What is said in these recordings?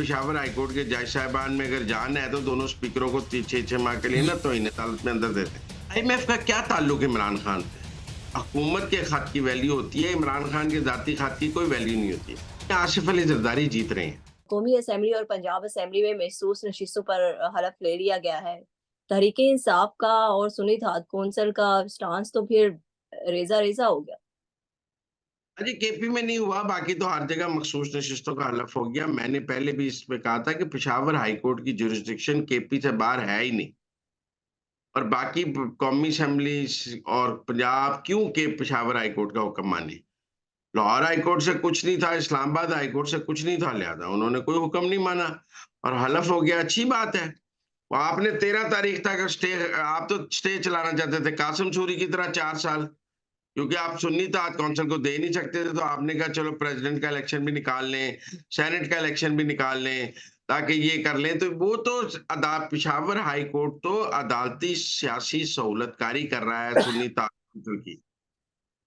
Peshawar high court के जज साहिबान में अगर जान है तो दोनों स्पीकरों को 6-6 माह के लिए ना तौहीन अदालत में अंदर देते हैं। आईएमएफ का क्या ताल्लुक इमरान खान से? हुकूमत के खत की वैल्यू होती है, इमरान खान के जाती खत की कोई वैल्यू नहीं होती। आसिफ अली जरदारी जीत रहे हैं। कौमी असेंबली और पंजाब असेंबली में महसूस नशिस्तों पर हलफ ले लिया गया है। तहरीके इंसाफ का और सुन्नी इत्तेहाद कौंसिल का स्टांस तो फिर रेजा रेजा हो गया। अरे केपी में नहीं हुआ, बाकी तो हर जगह मखसूस नशिस्तों का हलफ हो गया। मैंने पहले भी इसमें कहा था कि पेशावर हाईकोर्ट की जुरिस्डिक्शन केपी से बाहर है ही नहीं। और बाकी कौमी असेंबली और पंजाब क्यों के पेशावर हाईकोर्ट का हुक्म माने? लाहौर हाईकोर्ट से कुछ नहीं था, इस्लामाबाद हाईकोर्ट से कुछ नहीं था, लिहाजा उन्होंने कोई हुक्म नहीं माना और हलफ हो गया। अच्छी बात है। वो आपने 13 तारीख तक स्टे, आप तो स्टे चलाना चाहते थे कासिम सूरी की तरह 4 साल, क्योंकि आप सुन्नी इत्तेहाद कौंसिल को दे नहीं सकते थे, तो आपने कहा चलो प्रेसिडेंट का इलेक्शन भी निकाल लें, सेनेट का इलेक्शन भी निकाल लें, ताकि ये कर लें। तो वो तो पेशावर हाई कोर्ट तो अदालती सियासी सहूलतकारी कर रहा है सुन्नी इत्तेहाद कौंसिल की,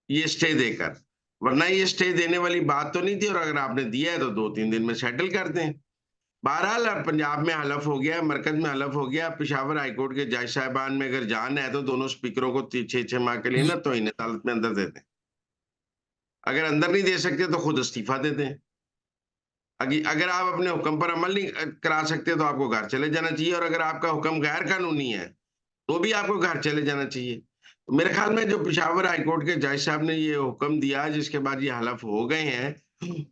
ये स्टे देकर। वरना ये स्टे देने वाली बात तो नहीं थी, और अगर आपने दिया है तो 2-3 दिन में सेटल कर दें। बहरहाल अब पंजाब में हलफ हो गया, मरकज में हलफ हो गया। पेशावर हाईकोर्ट के जज साहिबान में अगर जान है तो दोनों स्पीकरों को 6-6 माह के लिए ना तौहीन अदालत में अंदर दे दें। अगर अंदर नहीं दे सकते तो खुद इस्तीफा दे दें। अगर आप अपने हुक्म पर अमल नहीं करा सकते तो आपको घर चले जाना चाहिए, और अगर आपका हुक्म गैर कानूनी है तो भी आपको घर चले जाना चाहिए। तो मेरे ख्याल में जो पेशावर हाईकोर्ट के जज साहब ने ये हुक्म दिया, जिसके बाद ये हलफ हो गए हैं,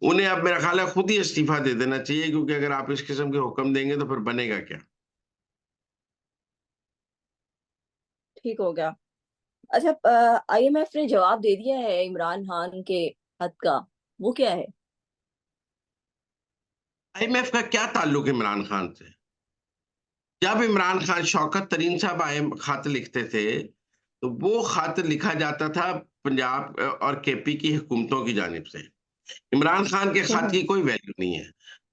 उन्हें अब मेरा ख्याल है खुद ही इस्तीफा दे देना चाहिए, क्योंकि अगर आप इस किस्म के हुक्म देंगे तो फिर बनेगा क्या? ठीक हो गया। अच्छा, आईएमएफ ने जवाब दे दिया है इमरान खान के हद का, वो क्या है? आईएमएफ का क्या ताल्लुक इमरान खान से? जब इमरान खान, शौकत तरीन साहब आईएम खत लिखते थे, तो वो खत लिखा जाता था पंजाब और केपी की हुकूमतों की जानिब से। इमरान खान के खत की कोई वैल्यू नहीं है।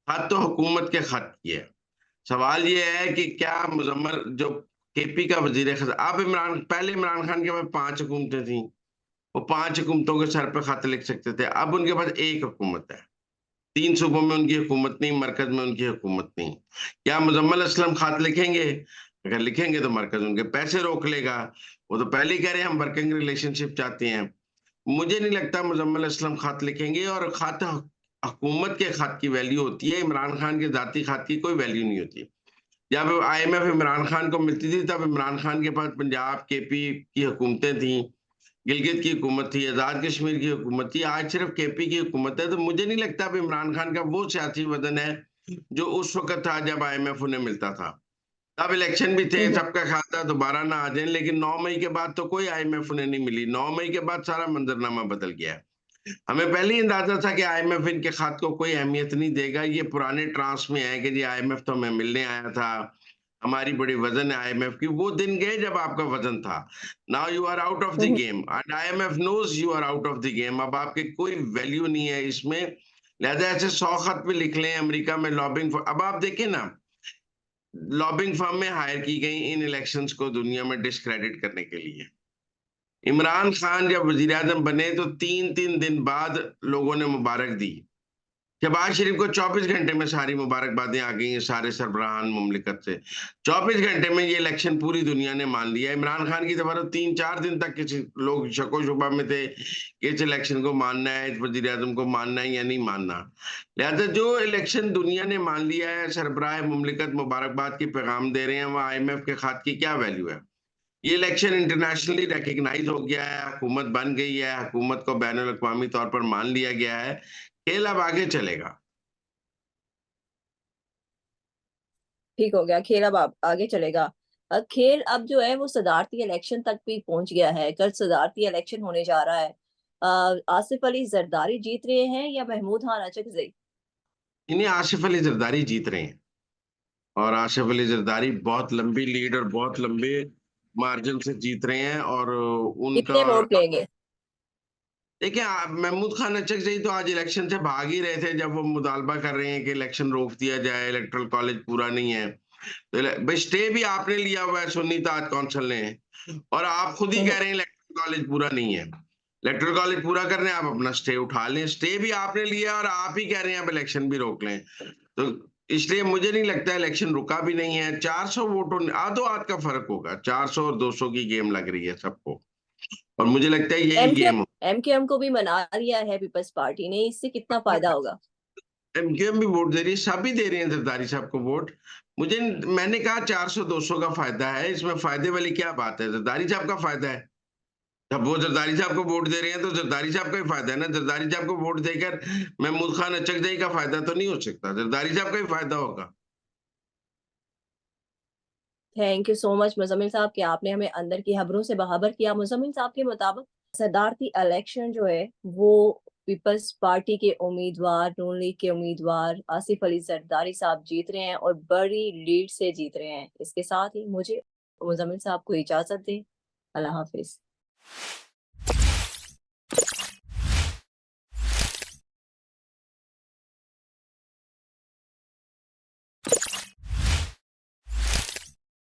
खत तो हुकूमत के खत की है। सवाल ये है कि क्या मुजम्मल जो केपी का वजीर खजाना, अब पहले इमरान खान के पास 5 हुकूमतें थी, वो 5 हुकूमतों के सर पे खत लिख सकते थे। अब उनके पास एक हुकूमत है। 3 सूबों में उनकी हुकूमत नहीं, मरकज में उनकी हुकूमत नहीं। क्या मुजम्मल असलम खत लिखेंगे? अगर लिखेंगे तो मरकज उनके पैसे रोक लेगा। वो तो पहले ही कह रहे हैं हम वर्किंग रिलेशनशिप चाहते हैं। मुझे नहीं लगता मुजम्मल असलम खत लिखेंगे, और खत हुकूमत के खत की वैल्यू होती है, इमरान खान के जाती खत की कोई वैल्यू नहीं होती। जब आईएमएफ इमरान खान को मिलती थी तब इमरान खान के पास पंजाब केपी की हुकूमतें थी, गिलगित की हुकूमत थी, आजाद कश्मीर की हुकूमत थी। आज सिर्फ केपी की हुकूमत है। तो मुझे नहीं लगता अब इमरान खान का वो सियासी वजन है जो उस वक्त था जब आईएमएफ उन्हें मिलता था। तब इलेक्शन भी थे, सबका ख्याल था दोबारा ना आ जाए, लेकिन 9 मई के बाद तो कोई आईएमएफ उन्हें नहीं मिली। 9 मई के बाद सारा मंजरनामा बदल गया है। हमें पहले ही अंदाजा था कि आईएमएफ इनके खत को कोई अहमियत नहीं देगा। ये पुराने ट्रांस में है कि जी आईएमएफ तो हमें मिलने आया था, हमारी बड़ी वजन है आईएमएफ की। वो दिन गए जब आपका वजन था। Now you are out of the game and IMF knows you are out of the game. अब आपकी कोई वैल्यू नहीं है इसमें। लिहाजा ऐसे 100 खत भी लिख लें अमेरिका में लॉबिंग। अब आप देखें ना, लॉबिंग फर्म में हायर की गई इन इलेक्शंस को दुनिया में डिस्क्रेडिट करने के लिए। इमरान खान जब वजीर आजम बने तो 3-3 दिन बाद लोगों ने मुबारक दी। शहबाज शरीफ को 24 घंटे में सारी मुबारकबादें आ गई हैं सारे सरबराहान मुमलिकत से। 24 घंटे में ये इलेक्शन पूरी दुनिया ने मान लिया। इमरान खान की तरफ 3-4 दिन तक किसी लोग शको शुबा में थे कि इस इलेक्शन को मानना है, इस वजीर आजम को मानना है या नहीं मानना। लिहाजा जो इलेक्शन दुनिया ने मान लिया है, सरबराह मुमलिकत मुबारकबाद की पैगाम दे रहे हैं, वहाँ आईएमएफ के खत की क्या वैल्यू है? ये इलेक्शन इंटरनेशनली रिकग्नाइज हो गया है, हुकूमत बन गई है, हुकूमत को बैनुल अक़वामी तौर पर मान लिया गया है। खेल अब आगे चलेगा। ठीक हो गया। खेल अब आगे चलेगा। खेल अब जो है वो सदारती इलेक्शन तक भी पहुंच गया है। कल सदारती इलेक्शन होने जा रहा है। आसिफ अली जरदारी जीत रहे हैं या महमूद खान अचकजई? इन्हें आसिफ अली जरदारी जीत रहे हैं, और आसिफ अली जरदारी बहुत लंबी लीड और बहुत लंबे मार्जिन से जीत रहे हैं। और उनका, कितने वोट लेंगे? देखिए महमूद खान अचकजई तो आज इलेक्शन से भाग ही रहे थे जब वो मुतालबा कर रहे हैं कि इलेक्शन रोक दिया जाए, इलेक्टोरल कॉलेज पूरा नहीं है। तो भाई स्टे भी आपने लिया हुआ है सुन्नी इत्तेहाद कौंसिल ने, और आप खुद ही कह रहे हैं इलेक्टोरल कॉलेज पूरा नहीं है। इलेक्टोरल कॉलेज पूरा करने आप अपना स्टे उठा लें। स्टे भी आपने लिया और आप ही कह रहे हैं अब इलेक्शन भी रोक लें। तो इसलिए मुझे नहीं लगता इलेक्शन रुका भी नहीं है। 400 वोटों, आधो आध का फर्क होगा, 400 और 200 की गेम लग रही है सबको, और मुझे लगता है यही गेम। एमकेएम को भी मना लिया है पीपल्स पार्टी ने, इससे कितना फायदा होगा? एमकेएम भी वोट दे रही है, सब ही दे रहे हैं जरदारी साहब को वोट। मैंने कहा 400-200 का फायदा है, इसमें फायदे वाली क्या बात है? जरदारी साहब का फायदा है। जब वो जरदारी साहब को वोट दे रहे हैं तो जरदारी साहब का ही फायदा है ना। जरदारी साहब को वोट देकर महमूद खान अचकजई का फायदा तो नहीं हो सकता, जरदारी साहब का ही फायदा होगा। Thank you so much Muzammil साहब कि आपने हमें अंदर की खबरों से बाखबर किया। मुजम्मिल साहब के मुताबिक सदारती इलेक्शन जो है वो पीपल्स पार्टी के उम्मीदवार, नून लीग के उम्मीदवार आसिफ अली जरदारी साहब जीत रहे हैं और बड़ी लीड से जीत रहे हैं। इसके साथ ही मुझे मुजम्मिल साहब को इजाजत दें। अल्लाह हाफिज।